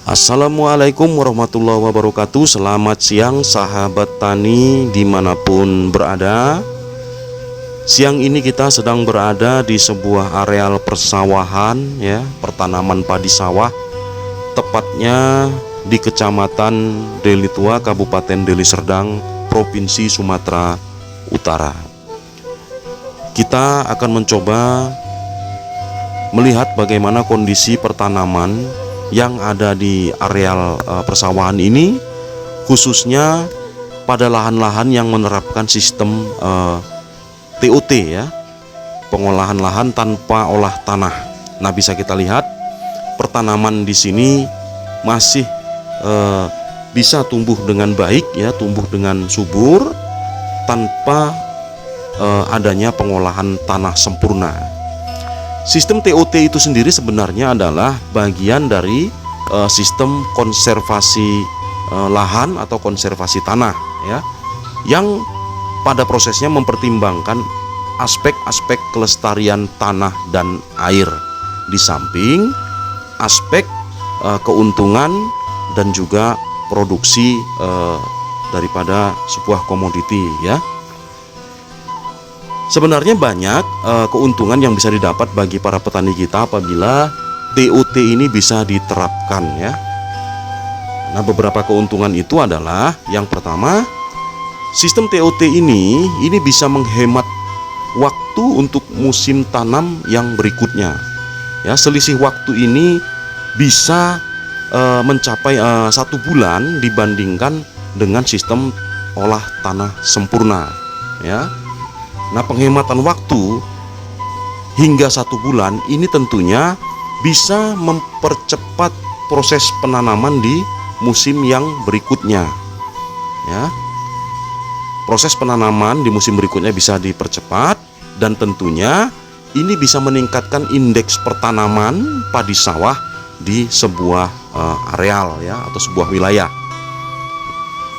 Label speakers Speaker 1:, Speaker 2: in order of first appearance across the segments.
Speaker 1: Assalamualaikum warahmatullahi wabarakatuh. Selamat siang sahabat tani dimanapun berada. Siang ini kita sedang berada di sebuah areal persawahan ya, pertanaman padi sawah, tepatnya di Kecamatan Deli Tua, Kabupaten Deli Serdang, Provinsi Sumatera Utara. Kita akan mencoba melihat bagaimana kondisi pertanaman yang ada di areal persawahan ini, khususnya pada lahan-lahan yang menerapkan sistem TOT ya, pengolahan lahan tanpa olah tanah. Nah, bisa kita lihat pertanaman di sini masih bisa tumbuh dengan baik ya, tumbuh dengan subur tanpa adanya pengolahan tanah sempurna. Sistem TOT itu sendiri sebenarnya adalah bagian dari sistem konservasi lahan atau konservasi tanah ya, yang pada prosesnya mempertimbangkan aspek-aspek kelestarian tanah dan air, di samping aspek keuntungan dan juga produksi daripada sebuah komoditi ya. Sebenarnya banyak keuntungan yang bisa didapat bagi para petani kita apabila TOT ini bisa diterapkan ya. Nah, beberapa keuntungan itu adalah yang pertama, sistem TOT ini bisa menghemat waktu untuk musim tanam yang berikutnya. Ya, selisih waktu ini bisa mencapai 1 bulan dibandingkan dengan sistem olah tanah sempurna ya. Nah, penghematan waktu hingga 1 bulan ini tentunya bisa mempercepat proses penanaman di musim yang berikutnya ya. Proses penanaman di musim berikutnya bisa dipercepat, dan tentunya ini bisa meningkatkan indeks pertanaman padi sawah di sebuah areal ya, atau sebuah wilayah.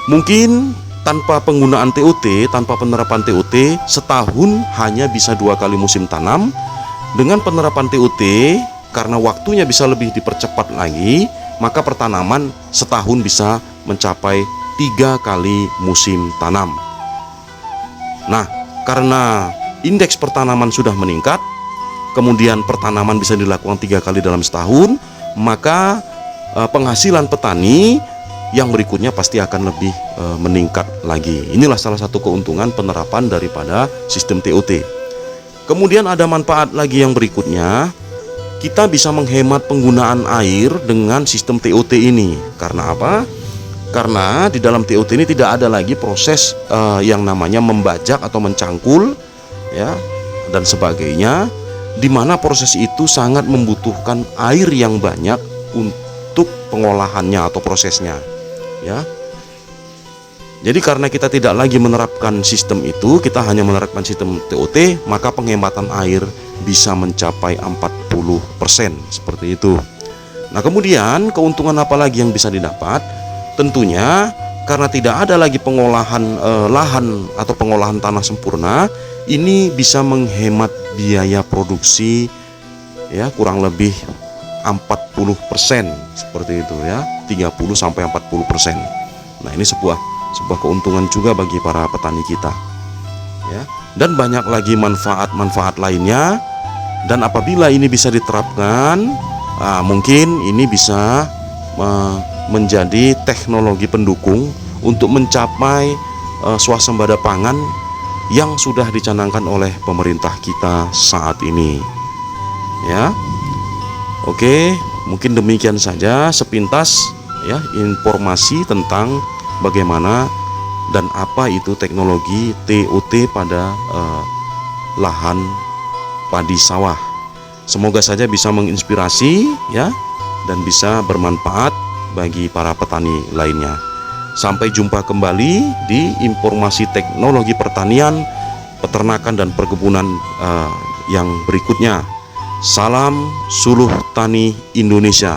Speaker 1: Mungkin tanpa penggunaan TOT, tanpa penerapan TOT, setahun hanya bisa 2 kali musim tanam. Dengan penerapan TOT, karena waktunya bisa lebih dipercepat lagi, maka pertanaman setahun bisa mencapai 3 kali musim tanam. Nah, karena indeks pertanaman sudah meningkat, kemudian pertanaman bisa dilakukan 3 kali dalam setahun, maka penghasilan petani yang berikutnya pasti akan lebih meningkat lagi. Inilah salah satu keuntungan penerapan daripada sistem TOT. Kemudian ada manfaat lagi yang berikutnya, kita bisa menghemat penggunaan air dengan sistem TOT ini. Karena apa? Karena di dalam TOT ini tidak ada lagi proses yang namanya membajak atau mencangkul ya, dan sebagainya, di mana proses itu sangat membutuhkan air yang banyak untuk pengolahannya atau prosesnya ya. Jadi karena kita tidak lagi menerapkan sistem itu, kita hanya menerapkan sistem TOT, maka penghematan air bisa mencapai 40% seperti itu. Nah, kemudian keuntungan apa lagi yang bisa didapat? Tentunya karena tidak ada lagi pengolahan lahan atau pengolahan tanah sempurna, ini bisa menghemat biaya produksi ya, kurang lebih 40% seperti itu ya, 30 sampai 40%. Nah, ini sebuah keuntungan juga bagi para petani kita ya. Dan banyak lagi manfaat-manfaat lainnya, dan apabila ini bisa diterapkan, mungkin ini bisa menjadi teknologi pendukung untuk mencapai swasembada pangan yang sudah dicanangkan oleh pemerintah kita saat ini ya. Oke, mungkin demikian saja sepintas ya informasi tentang bagaimana dan apa itu teknologi TOT pada lahan padi sawah. Semoga saja bisa menginspirasi ya, dan bisa bermanfaat bagi para petani lainnya. Sampai jumpa kembali di informasi teknologi pertanian, peternakan dan perkebunan yang berikutnya. Salam Suluh Tani Indonesia.